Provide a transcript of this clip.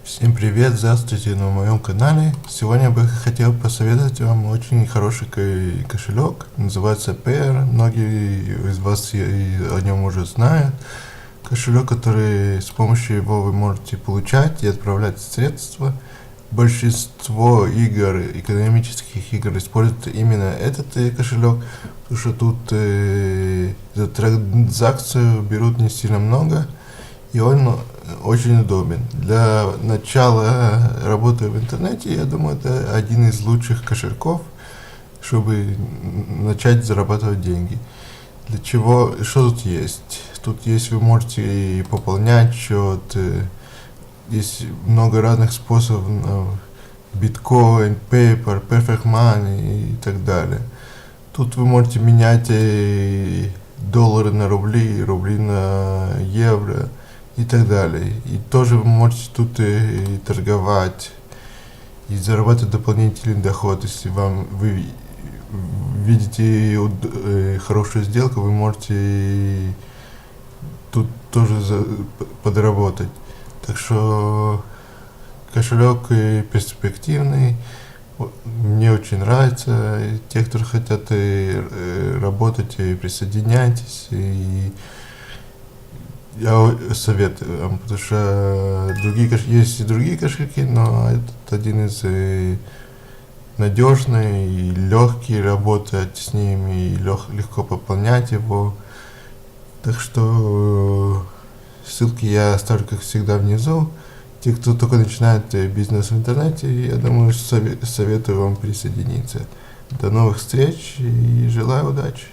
Всем привет, здравствуйте на моем канале. Сегодня я бы хотел посоветовать вам очень хороший кошелек, называется Payer. Многие из вас о нем уже знают. Кошелек, который с помощью его вы можете получать и отправлять средства. Большинство игр, экономических игр используют именно этот кошелек, потому что тут за транзакцию берут не сильно много, и он очень удобен. Для начала работы в интернете, я думаю, это один из лучших кошельков, чтобы начать зарабатывать деньги. Для чего, что тут есть? Тут есть, вы можете пополнять счет, есть много разных способов, биткоин, paper, perfect money и так далее. Тут вы можете менять доллары на рубли, рубли на евро и так далее. И тоже вы можете тут и торговать, и зарабатывать дополнительный доход. Если вы видите хорошую сделку, вы можете тут тоже подработать. Так что кошелек перспективный, мне очень нравится. Те, кто хотят работать, присоединяйтесь. И я советую вам, потому что есть и другие кошельки, но этот один из надежный и легкий работать с ним, и легко пополнять его. Так что ссылки я оставлю, как всегда, внизу. Те, кто только начинает бизнес в интернете, я думаю, советую вам присоединиться. До новых встреч и желаю удачи!